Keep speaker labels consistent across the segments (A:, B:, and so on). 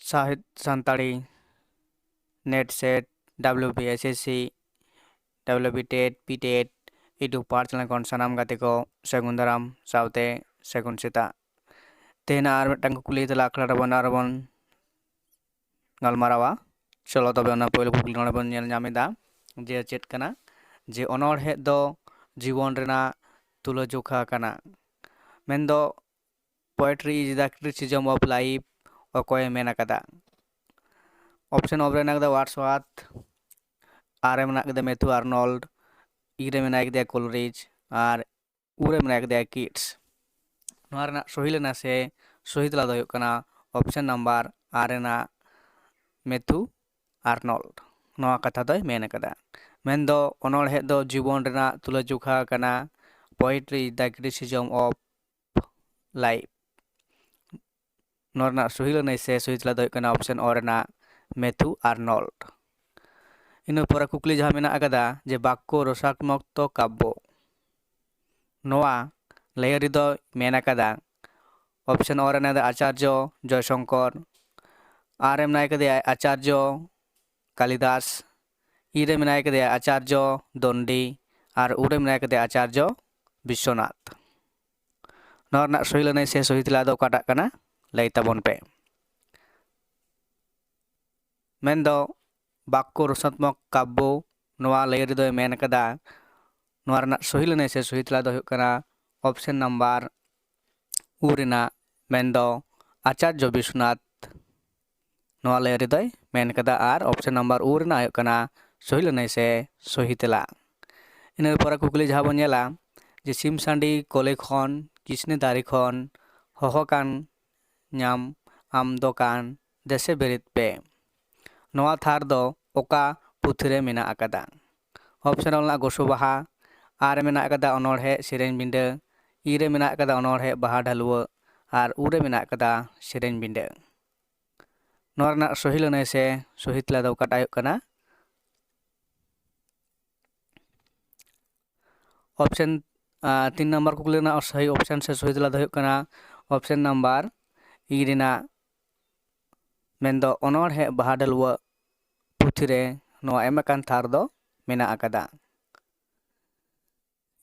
A: साहित्य सानताड़ी net set WBSSC WBTET PTET YouTube पार चैनल कौन सानाम गाते को सगुन दाराम सावते सगुन सेता तेना आर मिदटां कुकुली तला आखड़ा रबन आरबन गालमारावा चलो तबे ओना पहले कुकुली नोडे बन नेल ᱧᱟᱢᱮᱫᱟ जे चेत कना जे अनोढ़े दो जीवन रेना तुलजोखा कना मेनदो poetry is the criticism of life अकोय मेन अकदा ऑप्शन ऑफ रेना कदा वार्ड्सवर्थ आर मेना कदा मैथ्यू आर्नोल्ड ईरे मेना कदा कोलरिज आर उरे मेना कदा किट्स नोआ रेना सही लेना से सही तला दो हुयुग कना ऑप्शन नंबर आर रेना मैथ्यू आर्नोल्ड नोआ कथा दोय मेन अकदा मेनदो अनोढ़े दो जीवन रेना तुलजोखा कना poetry is the criticism of life नोरना सही लेना से सही तला दो हुयुग कना ऑप्शन और रेना मैथ्यू आर्नोल्ड इन पर कुकली जहाँ मेना अकदा जे बाक्य रसात्मक तो काव्य नोआ लयरी दो मेन अकदा ऑप्शन और रेना आचार्य जयशंकर आर मेना कदे आचार्य कालिदास ईरे मेना कदे आचार्य दंडी और उरे मेना कदे आचार्य विश्वनाथ नोरना सही लेना से सही तला दो काटा कना लई ताबन पे मेनदो बाक्य रसात्मक काव्य नोआ लयरी दो मेन कदा नोआ रेना सही लेना से सही तला दो हुयुग कना ऑप्शन नंबर उरेना मेनदो आचार्य विश्वनाथ नोआ लयरी दो मेन कदा आर ऑप्शन नंबर उरेना हुयुग कना सही लेना से सही तला इन पर कुकली जहाँ बन नेला जे सिम सांडी कोले खन किसने दारी खन हहकान ᱧᱟᱢ आम दोकान देसे बेरित पे नोआ थार दो ओका पुथरे मेना अकदा ऑप्शन वाला गोसो बाहा आर मेना अकदा अनोढ़े सेरेन बिंडे ईरे मेना अकदा अनोढ़े बाहा ढालुआ और उरे मेना अकदा सेरेन बिंडे नोआ रेना सही लेना से सही तला दो काटा हुयुग कना ऑप्शन 3 नंबर कुकली रेना सही ऑप्शन से सही तला दो हुयुग कना ऑप्शन नंबर ई रेना मेनदो अनोढ़े बाहा ढालुआ पुथिरे नोआ एमकान थार दो मेना अकदा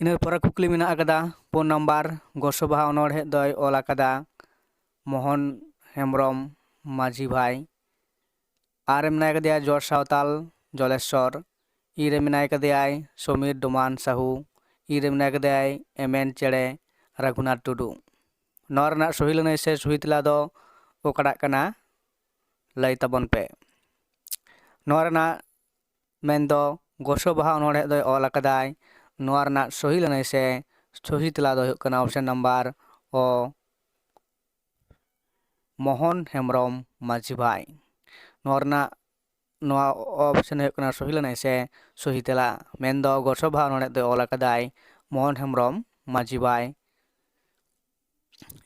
A: इन पर कुकली मेना अकदा 4 नंबर गोसो बाहा अनोढ़े दोय ऑल अकदा मोहन हेम्ब्रम माझी भाई आर मेना कदेया जॉर्ज सावताल जलेश्वर ईरे मेना कदेया समीर डोमान साहू ईरे मेना कदेया एमएन चेड़े रघुनाथ टुडू नोआ रेना सही लेना से सही तला दो ओकड़ा कना लई ताबन पे नोआ रेना मेनदो गोसो बाहा अनोढ़े दोय ऑल अकदाय नोआ रेना सही लेना से सही तला दो हुयुग कना ऑप्शन नंबर ओ मोहन हेम्ब्रम माझी भाई नोआ रेना नोआ ऑप्शन हुयुग कना सही लेना से सही तला मेनदो गोसो बाहा अनोढ़े दोय ऑल अकदाय मोहन हेम्ब्रम माझी भाई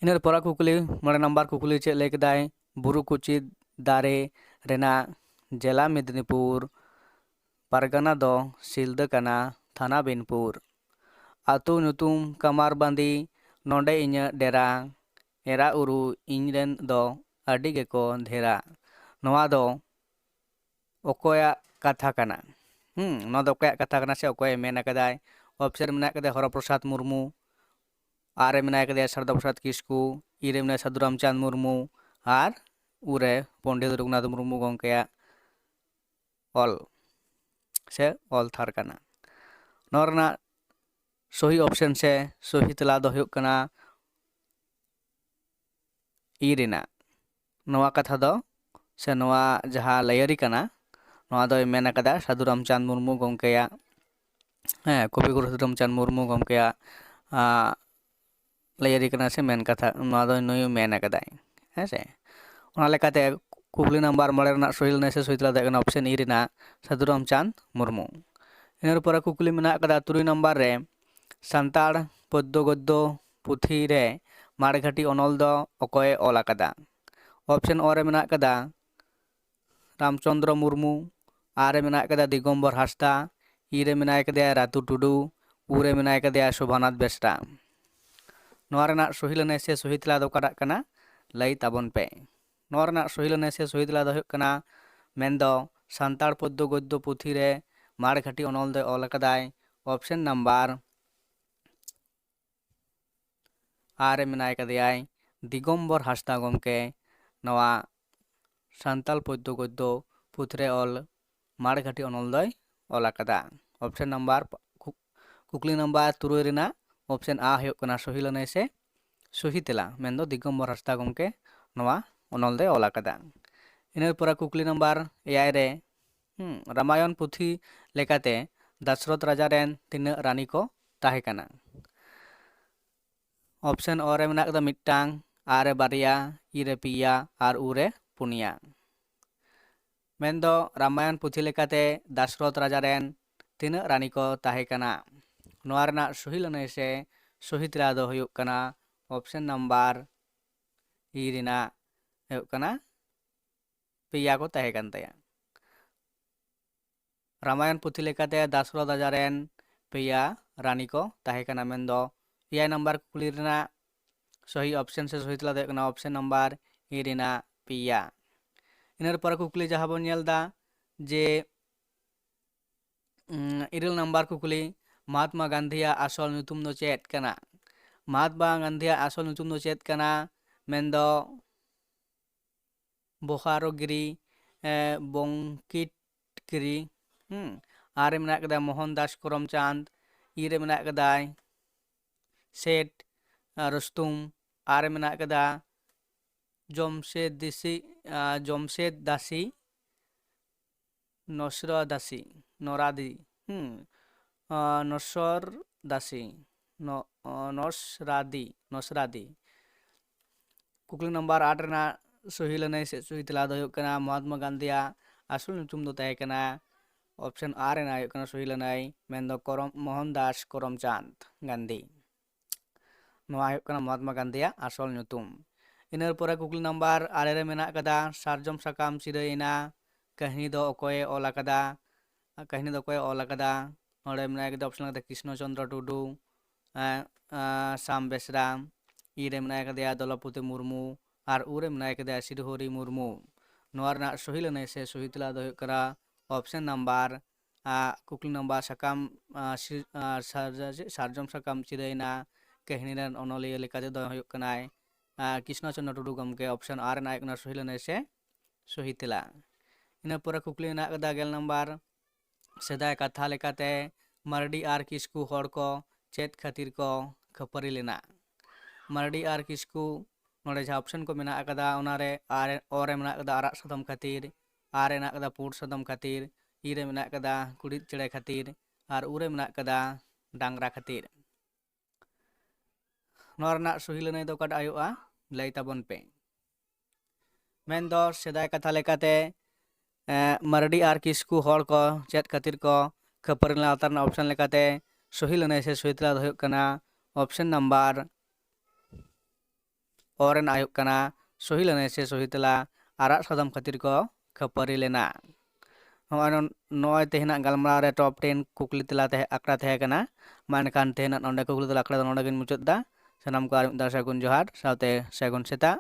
A: इन पर कुकली 9 नंबर कुकली चेक लई कदाय बुरु कुची दारे रेना जिला मेदिनीपुर पारगाना दो सिलदा कना थाना बिनपुर आतु नुतुम कमार बांदी नोंडे इᱧ डेरा एरा उरु इñरेन दो अडी गेको धेरा नोआ दो ओकोया कथा कना नोआ दो ओकोया कथा कना से ओकोय मेन अकदाय ऑप्शन मेना कदे हरप्रसाद मुर्मू आर मेना कदे शारदा प्रसाद किस्कू ईरे मेना साधु रामचंद मुर्मू और उरे पंडित रघुनाथ मुर्मू गंकेया ऑल से ऑल थार कना नोआ रेना सही ऑप्शन से सही तला दो हुयुग कना ई रेना नोआ कथा दो से नोआ जहाँ लयरी कना नोआ दो मेन अकदा साधु रामचंद मुर्मू गंकेया कवि गुरु साधु रामचंद मुर्मू गंकेया लयरी कना से मेन कथा नोआ दो नुई मेन अकदाय है से ओना लेकाते कुकली नंबर 9 रेना सही लेना से सही तला दो ऑप्शन ई रेना साधु रामचंद मुर्मू इन पर कुकली मेना अकदा 3 नंबर रे सानताड़ पद्य गद्य पुथी रे माड़घाटी अनल दो अकोय ऑल अकदा ऑप्शन और मेना अकदा रामचंद्र मुर्मू आर मेना अकदा दिगम्बर हांसदा ईरे मेना अकदा रातू टुडू उरे मेना अकदा शोभानाथ बेसरा नोआ रेना सही लेना से सही तला दो काटा कना लई ताबन पे ᱱᱚᱣᱟ ᱨᱮᱱᱟᱜ ᱥᱚᱦᱤ ᱞᱟᱹᱱᱟᱹᱭ ᱥᱮ ᱥᱚᱦᱤ ᱛᱮᱞᱟ ᱫᱚ ᱦᱩᱭᱩᱜ ᱠᱟᱱᱟ ᱢᱮᱱᱫᱚ ᱥᱟᱱᱛᱟᱲ ᱯᱚদ্য ᱜᱚদ্য ᱯᱩᱛᱷᱤ ᱨᱮ ᱢᱟᱲᱜᱷᱟᱴᱤ ᱚᱱᱚᱞ ᱫᱚᱭ ᱚᱞ ᱟᱠᱟᱫᱟᱭ ᱚᱯᱥᱮᱱ ᱱᱟᱢᱵᱟᱨ ᱟᱨ ᱨᱮ ᱢᱮᱱᱟᱭ ᱠᱟᱫᱮᱭᱟᱭ ᱫᱤᱜᱚᱢᱵᱚᱨ ᱦᱟᱸᱥᱫᱟ ᱜᱚᱢᱠᱮ ᱱᱚᱣᱟ ᱥᱟᱱᱛᱟᱲ ᱯᱚদ্য ᱜᱚদ্য ᱯᱩᱛᱷᱤ ᱨᱮ ᱚᱞ ᱢᱟᱲᱜᱷᱟᱴᱤ ᱚᱱᱚᱞ ᱫᱚᱭ ᱚᱞ ᱟᱠᱟᱫᱟ ᱚᱯᱥᱮᱱ ᱱᱟᱢᱵᱟᱨ ᱠᱩᱠᱞᱤ ᱱᱟᱢᱵᱟर 3 ᱨᱮᱱᱟᱜ ᱚᱯᱥᱮᱱ ᱟ ᱦᱩᱭᱩᱜ ᱠᱟᱱᱟ ᱥᱚᱦᱤ ᱞᱟᱹᱱᱟᱹᱭ ᱥᱮ ᱥᱚᱦᱤ ᱛᱮᱞᱟ ᱢᱮᱱᱫᱚ ᱫᱤᱜᱚᱢᱵᱚᱨ ᱦᱟᱸᱥᱫᱟ ᱜᱚᱢᱠᱮ ᱱᱚᱣᱟ ᱚᱱᱚᱞ ᱫᱚᱭ ᱚᱞ ᱟᱠᱟᱫᱟ ᱤᱱᱟᱹ ᱯᱚᱨᱮ ᱠᱩᱠᱞᱤ ᱱᱟᱢᱵᱟर 7 ᱨᱮ ᱨᱟᱢᱟᱭᱚᱱ ᱯᱩᱛᱷᱤ ᱞᱮᱠᱟᱛᱮ ᱫᱟᱥᱨᱚᱛ ᱨᱟᱡᱟ ᱨᱮᱱ ᱛᱤᱱᱟᱹᱜ ᱨᱟᱱᱤ ᱠᱚ ᱛᱟᱦᱮᱸ ᱠᱟᱱᱟ ᱚᱯᱥᱮᱱ ᱚ ᱨᱮ ᱢᱮᱱᱟᱜ ᱠᱟᱫᱟ ᱢᱤᱫᱴᱟᱝ ᱟ ᱨᱮ ᱵᱟᱨᱭᱟ ᱤ ᱨᱮ ᱯᱮᱭᱟ ᱟᱨ ᱩ ᱨᱮ ᱯᱩᱱᱭᱟ ᱢᱮᱱᱫᱚ ᱨᱟᱢᱟᱭᱚᱱ ᱯᱩᱛᱷᱤ ᱞᱮᱠᱟᱛᱮ ᱫᱟᱥᱨᱚᱛ ᱨᱟᱡᱟ ᱨᱮᱱ ᱛᱤᱱᱟᱹᱜ ᱨᱟᱱᱤ ᱠᱚ ᱛᱟᱦᱮᱸ ᱠᱟᱱᱟ ᱱᱚᱣᱟ ᱨᱮᱱᱟᱜ ᱥᱚᱦᱤ ᱞᱟᱹᱱᱟᱹᱭ ᱥᱮ ᱥᱚᱦᱤ ᱛᱮᱞᱟ ᱫᱚ ᱦᱩᱭᱩᱜ ᱠᱟᱱᱟ ᱚᱯᱥᱮᱱ ᱱᱟᱢᱵᱟᱨ ই ᱨᱮᱱᱟᱜ ᱦᱩᱭᱩᱜ ᱠᱟᱱᱟ ᱯᱮᱭᱟ ᱠᱚ ᱛᱟᱦᱮᱸ ᱠᱟᱱ ᱛᱟᱭᱟ ᱨᱟᱢᱟᱭᱚᱱ ᱯᱩᱛᱷᱤ ᱞᱮᱠᱟᱛᱮ ᱫᱟᱥᱨᱚᱛ ᱨᱟᱡᱟ ᱨᱮᱱ ᱯᱮᱭᱟ ᱨᱟᱱᱤ ko ᱛᱟᱦᱮᱸ ᱠᱟᱱᱟ ᱢᱮᱱᱫᱚ 7 ᱱᱟᱢᱵᱟᱨ ᱠᱩᱠᱞᱤ ᱨᱮᱱᱟᱜ सही ऑप्शन से सही तला दो ऑप्शन नंबर ए रेना पिया इनर पर कुकली जहाँ बन नेलदा जे इरल नंबर कुकली महात्मा गांधीया आसल नुतुम दो चेत कना महात्मा गांधीया आसल नुतुम दो चेत कना मेंदो बोखारोगिरी बंकिटगिरी आरे मेना कदा मोहनदास करमचंद इरे मेना कदा सेठ रुस्तुम आरे मेना कदा जमशेद दासी नसर दासी नरादी नसर दासी नसरादी कुकली नंबर 8 रेना सही लनाई से सही तला दो कना महात्मा गांधीया आसल नुतुम दो तहे कना ऑप्शन आ रेना कना सही लनाई मेंदो मोहनदास करमचंद गांधी नोआ कना महात्मा गांधीया आसल नुतुम इनर पर कुकली नंबर 8 रे मेना कदा सारजम साकाम चिरैना कहानी दो अकोय ऑल अकदा कहानी दो कोय ऑल अकदा नोडे मेना कदा ऑप्शन कदा कृष्ण चंद्र टुडू शाम बेसरा इ रे मेना कदा दलपति मुर्मू और उ रे मेना कदा श्रीहरि मुर्मू नोआ रना सही लनाई से सही तला दो करा ऑप्शन नंबर कुकली नंबर साकाम सारजम साकाम चिरैना कहानी रन अनलिया लेकाते दो हुयुग कनाय कृष्ण चंद्र टुडू गमके ऑप्शन आर नायक ना सही लनाई से सही तला इन पर कुकली ना कदा गेल नंबर सेदाय कथा लेकाते मारडी आर किस्कू हर को चेत खातिर को खपरी लेना मारडी आर किस्कू नोडे जहाँ ऑप्शन को मेना कदा उनारे आर और मेना कदा आराग सदम खातिर आर मेना कदा पुड सदम खातिर इ रे मेना कदा कुड़िद चेड़े खातिर और उ रे मेना कदा डांगरा खातिर नोआ रना सही लनाई दो कट आयुआ लई ताबन पे मेनदो सेदाय कथा लेकाते मारडी आर किस्कू हर को चेत खातिर को खपरी लेना आतार ऑप्शन लेकाते सही लनाई से सही तला दो हुयुग कना ऑप्शन नंबर और आयुग कना सही लनाई से सही तला आराग सदम खातिर को खपरी लेना नॉय तेहना गलमरा रे टॉप 10 कुकली तला ते आकड़ा तहे कना मानकान तेहना नोंडे कुकली तला आकड़ा नोंडे गिन मुचाद दा सनाम को आर सागुन जोहार साउते सागुन सेता